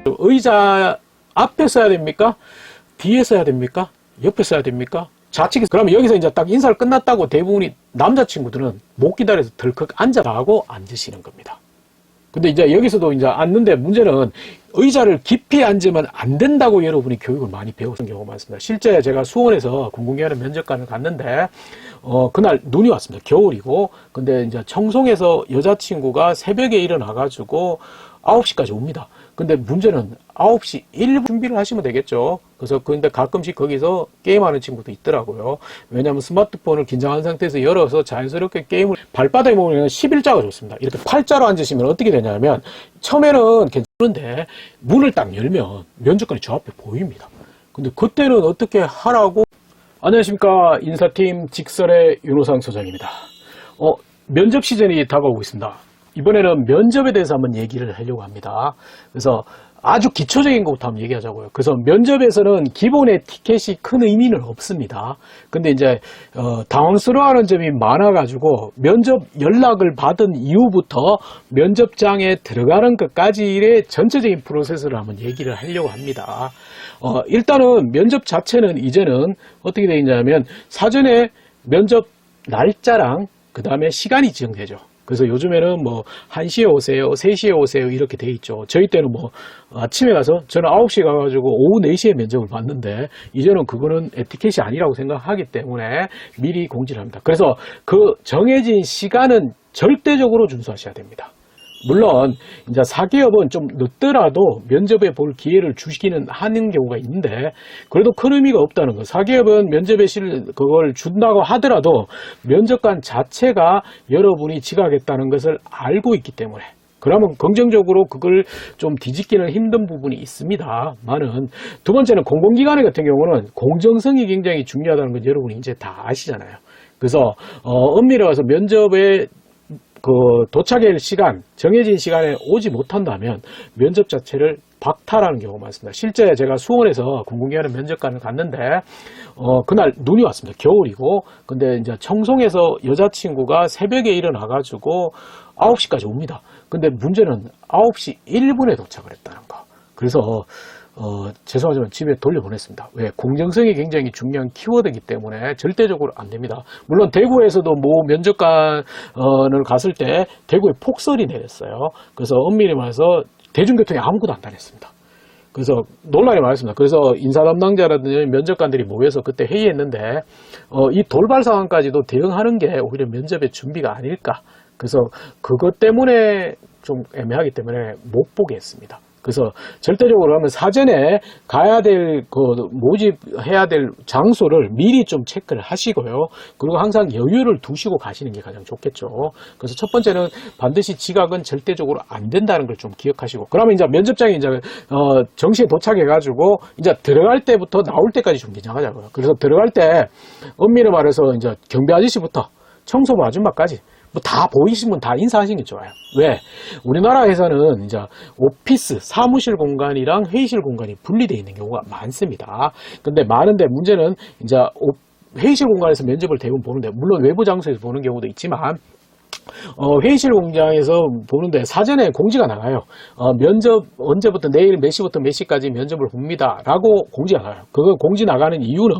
의자 앞에 써야 됩니까? 뒤에 써야 됩니까? 옆에 써야 됩니까? 좌측에. 그러면 여기서 이제 딱 인사를 끝났다고 대부분이 남자친구들은 못 기다려서 덜컥 앉아가고 앉으시는 겁니다. 근데 이제 여기서도 이제 앉는데 문제는 의자를 깊이 앉으면 안 된다고 여러분이 교육을 많이 배우는 경우가 많습니다. 실제 제가 수원에서 공공기관의 면접관을 갔는데, 그날 눈이 왔습니다. 겨울이고. 근데 이제 청송에서 여자친구가 새벽에 일어나가지고 9시까지 옵니다. 근데 문제는 9시 1분 준비를 하시면 되겠죠. 그래서 근데 가끔씩 거기서 게임하는 친구도 있더라고요. 왜냐하면 스마트폰을 긴장한 상태에서 열어서 자연스럽게 게임을 발바닥에 보면 11자가 좋습니다. 이렇게 8자로 앉으시면 어떻게 되냐면 처음에는 괜찮은데 문을 딱 열면 면접관이 저 앞에 보입니다. 근데 그때는 어떻게 하라고. 안녕하십니까, 인사팀 직설의 윤호상 소장입니다. 면접 시즌이 다가오고 있습니다. 이번에는 면접에 대해서 한번 얘기를 하려고 합니다. 그래서 아주 기초적인 것부터 한번 얘기하자고요. 그래서 면접에서는 기본의 티켓이 큰 의미는 없습니다. 근데 이제 당황스러워하는 점이 많아가지고 면접 연락을 받은 이후부터 면접장에 들어가는 것까지의 전체적인 프로세스를 한번 얘기를 하려고 합니다. 일단은 면접 자체는 이제는 어떻게 되어 있냐면 사전에 면접 날짜랑 그 다음에 시간이 지정되죠. 그래서 요즘에는 뭐 1시에 오세요, 3시에 오세요 이렇게 돼 있죠. 저희 때는 뭐 아침에 가서 저는 9시에 가가지고 오후 4시에 면접을 봤는데 이제는 그거는 에티켓이 아니라고 생각하기 때문에 미리 공지를 합니다. 그래서 그 정해진 시간은 절대적으로 준수하셔야 됩니다. 물론 이제 사기업은 좀 늦더라도 면접에 볼 기회를 주시기는 하는 경우가 있는데 그래도 큰 의미가 없다는 거. 사기업은 면접에 그걸 준다고 하더라도 면접관 자체가 여러분이 지각했다는 것을 알고 있기 때문에 그러면 긍정적으로 그걸 좀 뒤집기는 힘든 부분이 있습니다만은 두 번째는 공공기관 같은 경우는 공정성이 굉장히 중요하다는 건 여러분이 이제 다 아시잖아요. 그래서 엄밀히 와서 면접에 도착할 시간, 정해진 시간에 오지 못한다면 면접 자체를 박탈하는 경우가 많습니다. 실제 제가 수원에서 공공기관의 면접관을 갔는데, 그날 눈이 왔습니다. 겨울이고. 근데 이제 청송에서 여자친구가 새벽에 일어나가지고 9시까지 옵니다. 근데 문제는 9시 1분에 도착을 했다는 거. 그래서, 죄송하지만 집에 돌려보냈습니다. 왜? 공정성이 굉장히 중요한 키워드이기 때문에 절대적으로 안 됩니다. 물론 대구에서도 뭐 면접관을 갔을 때 대구에 폭설이 내렸어요. 그래서 엄밀히 말해서 대중교통이 아무것도 안 다녔습니다. 그래서 논란이 많았습니다. 그래서 인사 담당자라든지 면접관들이 모여서 그때 회의했는데 이 돌발 상황까지도 대응하는 게 오히려 면접의 준비가 아닐까. 그래서 그것 때문에 좀 애매하기 때문에 못 보게 했습니다. 그래서 절대적으로 하면 사전에 가야 될, 모집해야 될 장소를 미리 좀 체크를 하시고요. 그리고 항상 여유를 두시고 가시는 게 가장 좋겠죠. 그래서 첫 번째는 반드시 지각은 절대적으로 안 된다는 걸 좀 기억하시고. 그러면 이제 면접장에 이제, 정시에 도착해가지고 이제 들어갈 때부터 나올 때까지 좀 긴장하자고요. 그래서 들어갈 때 엄밀히 말해서 이제 경비 아저씨부터 청소부 아줌마까지 뭐 다 보이시면 다 인사하시는 게 좋아요. 왜? 우리나라에서는 이제 오피스, 사무실 공간이랑 회의실 공간이 분리되어 있는 경우가 많습니다. 근데 많은데 문제는 이제 회의실 공간에서 면접을 대부분 보는데, 물론 외부 장소에서 보는 경우도 있지만, 회의실 공장에서 보는데 사전에 공지가 나가요. 면접 언제부터 내일 몇 시부터 몇 시까지 면접을 봅니다 라고 공지가 나가요. 그건 공지 나가는 이유는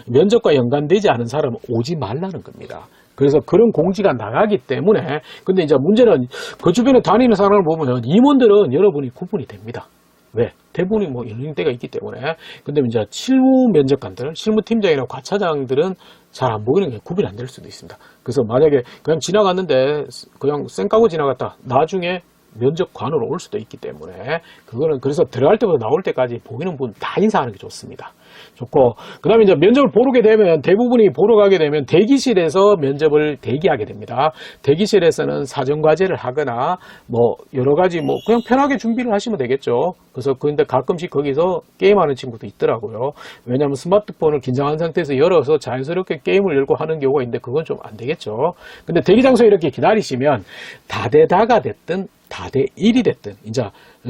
면접과 연관되지 않은 사람은 오지 말라는 겁니다. 그래서 그런 공지가 나가기 때문에. 근데 이제 문제는 그 주변에 다니는 사람을 보면 임원들은 여러분이 구분이 됩니다. 왜? 대부분이 뭐 연령대가 있기 때문에. 근데 이제 실무 면접관들, 실무팀장이나 과차장들은 잘 안 보이는 게 구분이 안 될 수도 있습니다. 그래서 만약에 그냥 지나갔는데 그냥 쌩 까고 지나갔다, 나중에 면접관으로 올 수도 있기 때문에 그거는, 그래서 들어갈 때부터 나올 때까지 보이는 분 다 인사하는 게 좋습니다. 좋고, 그 다음에 이제 면접을 보러 되면, 대부분이 보러 가게 되면 대기실에서 면접을 대기하게 됩니다. 대기실에서는 사전과제를 하거나 뭐 여러 가지 뭐 그냥 편하게 준비를 하시면 되겠죠. 그래서 근데 가끔씩 거기서 게임하는 친구도 있더라고요. 왜냐하면 스마트폰을 긴장한 상태에서 열어서 자연스럽게 게임을 열고 하는 경우가 있는데 그건 좀 안 되겠죠. 근데 대기 장소에 이렇게 기다리시면 다대다가 됐든 다대 1이 됐든, 이제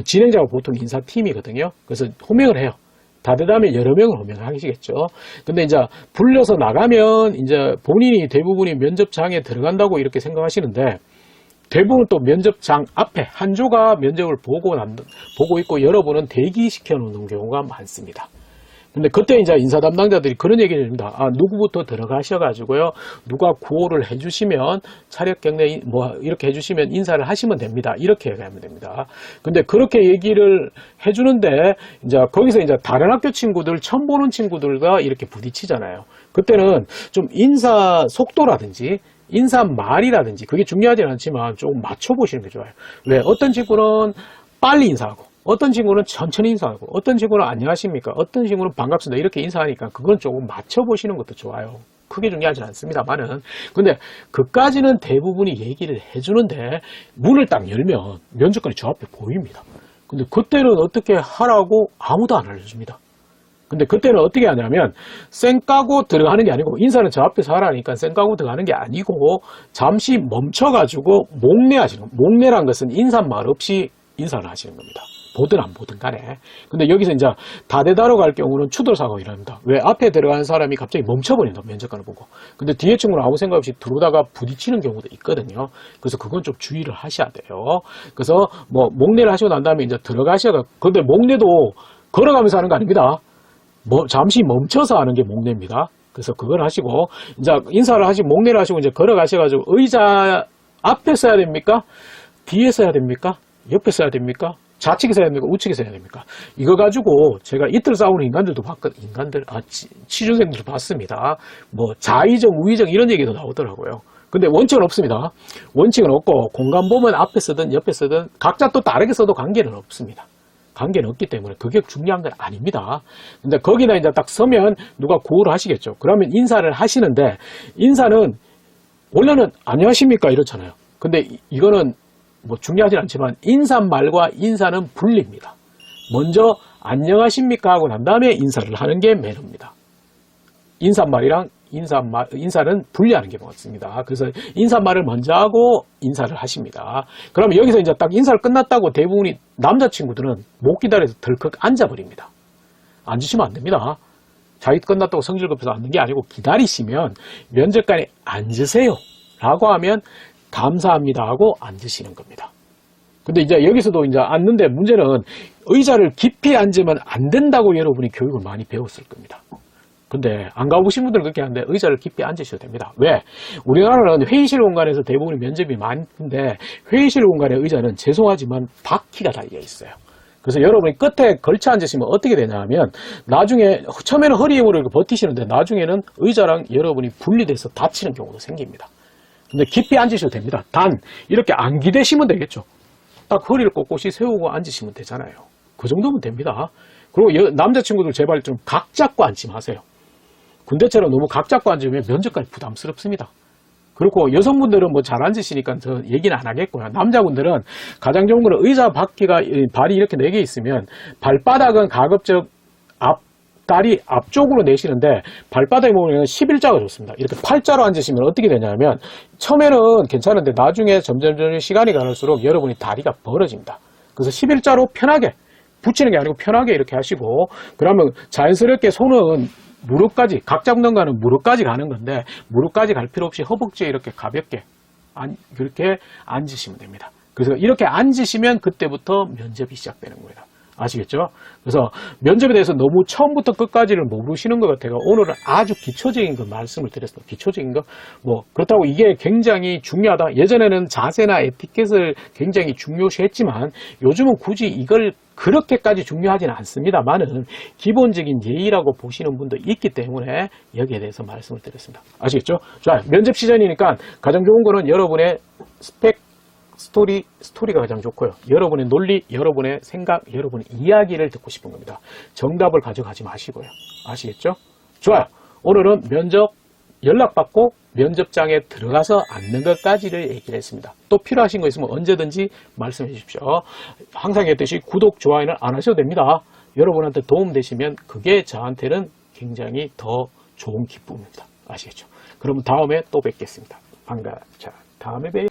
진행자가 보통 인사팀이거든요. 그래서 호명을 해요. 다되다면 여러 명을 호명을 하시겠죠. 근데 이제 불려서 나가면 이제 본인이 대부분이 면접장에 들어간다고 이렇게 생각하시는데, 대부분 또 면접장 앞에 한 조가 면접을 보고 있고 여러분은 대기시켜 놓는 경우가 많습니다. 근데 그때 이제 인사 담당자들이 그런 얘기를 합니다. 누구부터 들어가셔가지고요. 누가 구호를 해주시면 차렷 경례 뭐 이렇게 해주시면 인사를 하시면 됩니다. 이렇게 얘기하면 됩니다. 근데 그렇게 얘기를 해주는데 이제 거기서 이제 다른 학교 친구들 처음 보는 친구들과 이렇게 부딪히잖아요. 그때는 좀 인사 속도라든지 인사말이라든지 그게 중요하지는 않지만 조금 맞춰보시는 게 좋아요. 왜? 어떤 친구는 빨리 인사하고 어떤 친구는 천천히 인사하고 어떤 친구는 안녕하십니까 어떤 친구는 반갑습니다 이렇게 인사하니까 그건 조금 맞춰보시는 것도 좋아요. 크게 중요하지 않습니다만은 근데 그까지는 대부분이 얘기를 해주는데 문을 딱 열면 면접관이 저 앞에 보입니다. 근데 그때는 어떻게 하라고 아무도 안 알려줍니다. 근데 그때는 어떻게 하냐면 쌩 까고 들어가는 게 아니고 인사는 저 앞에서 하라니까 쌩 까고 들어가는 게 아니고 잠시 멈춰가지고 목례하시는 거예요. 목례란 것은 인사말 없이 인사를 하시는 겁니다. 보든 안 보든 간에. 근데 여기서 이제 다대다로 갈 경우는 추돌사고가 일어납니다. 왜? 앞에 들어가는 사람이 갑자기 멈춰버린다. 면접관을 보고. 근데 뒤에 친구는 아무 생각 없이 들어오다가 부딪히는 경우도 있거든요. 그래서 그건 좀 주의를 하셔야 돼요. 그래서 뭐 목례를 하시고 난 다음에 이제 들어가셔야 근데 목례도 걸어가면서 하는 거 아닙니다. 잠시 멈춰서 하는 게 목례입니다. 그래서 그걸 하시고 이제 인사를 하시고 목례를 하시고 이제 걸어가셔가지고 의자 앞에 써야 됩니까? 뒤에 써야 됩니까? 옆에 써야 됩니까? 좌측에 써야 됩니까? 우측에 써야 됩니까? 이거 가지고 제가 이틀 싸우는 인간들도 봤거든요. 취준생들도 봤습니다. 뭐 좌의정, 우의정 이런 얘기도 나오더라고요. 근데 원칙은 없습니다. 원칙은 없고 공간 보면 앞에 쓰든 옆에 쓰든 각자 또 다르게 써도 관계는 없습니다. 관계는 없기 때문에 그게 중요한 건 아닙니다. 근데 거기다 이제 딱 서면 누가 구호를 하시겠죠. 그러면 인사를 하시는데 인사는 원래는 안녕하십니까 이렇잖아요. 근데 이거는 뭐 중요하진 않지만 인사말과 인사는 분리입니다. 먼저 안녕하십니까 하고 난 다음에 인사를 하는 게 매너입니다. 인사말이랑 인사는 분리하는 게 맞습니다. 그래서 인사말을 먼저 하고 인사를 하십니다. 그러면 여기서 이제 딱 인사를 끝났다고 대부분이 남자친구들은 못 기다려서 덜컥 앉아버립니다. 앉으시면 안 됩니다. 자기 끝났다고 성질 급해서 앉는 게 아니고 기다리시면 면접관이 앉으세요 라고 하면 감사합니다 하고 앉으시는 겁니다. 근데 이제 여기서도 이제 앉는데 문제는 의자를 깊이 앉으면 안 된다고 여러분이 교육을 많이 배웠을 겁니다. 근데 안 가보신 분들은 그렇게 하는데 의자를 깊이 앉으셔도 됩니다. 왜? 우리나라는 회의실 공간에서 대부분 면접이 많은데 회의실 공간의 의자는 죄송하지만 바퀴가 달려 있어요. 그래서 여러분이 끝에 걸쳐 앉으시면 어떻게 되냐면 나중에 처음에는 허리 힘으로 이렇게 버티시는데 나중에는 의자랑 여러분이 분리돼서 다치는 경우도 생깁니다. 근데 깊이 앉으셔도 됩니다. 단 이렇게 안 기대시면 되겠죠. 딱 허리를 꼿꼿이 세우고 앉으시면 되잖아요. 그 정도면 됩니다. 그리고 남자친구들 제발 좀 각 잡고 앉지 마세요. 군대처럼 너무 각 잡고 앉으면 면접관이 부담스럽습니다. 그리고 여성분들은 뭐 잘 앉으시니까 저 얘기는 안 하겠고요. 남자분들은 가장 좋은 거는 의자 바퀴가 발이 이렇게 4개 있으면 발바닥은 가급적 다리 앞쪽으로 내시는데 발바닥에 보면 11자가 좋습니다. 이렇게 팔자로 앉으시면 어떻게 되냐면 처음에는 괜찮은데 나중에 점점 시간이 가는수록 여러분이 다리가 벌어집니다. 그래서 11자로 편하게 붙이는 게 아니고 편하게 이렇게 하시고 그러면 자연스럽게 손은 무릎까지 각 잡는 거는 무릎까지 가는 건데 무릎까지 갈 필요 없이 허벅지에 이렇게 가볍게 그렇게 앉으시면 됩니다. 그래서 이렇게 앉으시면 그때부터 면접이 시작되는 겁니다. 아시겠죠? 그래서 면접에 대해서 너무 처음부터 끝까지를 모르시는 것 같아요. 오늘은 아주 기초적인 거 말씀을 드렸습니다. 기초적인 거. 뭐, 그렇다고 이게 굉장히 중요하다. 예전에는 자세나 에티켓을 굉장히 중요시했지만 요즘은 굳이 이걸 그렇게까지 중요하지는 않습니다만은 기본적인 예의라고 보시는 분도 있기 때문에 여기에 대해서 말씀을 드렸습니다. 아시겠죠? 자, 면접 시즌이니까 가장 좋은 거는 여러분의 스펙, 스토리가 가장 좋고요. 여러분의 논리, 여러분의 생각, 여러분의 이야기를 듣고 싶은 겁니다. 정답을 가져가지 마시고요. 아시겠죠? 좋아요. 오늘은 면접 연락받고 면접장에 들어가서 앉는 것까지를 얘기를 했습니다. 또 필요하신 거 있으면 언제든지 말씀해 주십시오. 항상 했듯이 구독, 좋아요는 안 하셔도 됩니다. 여러분한테 도움 되시면 그게 저한테는 굉장히 더 좋은 기쁨입니다. 아시겠죠? 그러면 다음에 또 뵙겠습니다. 자, 다음에 봬요.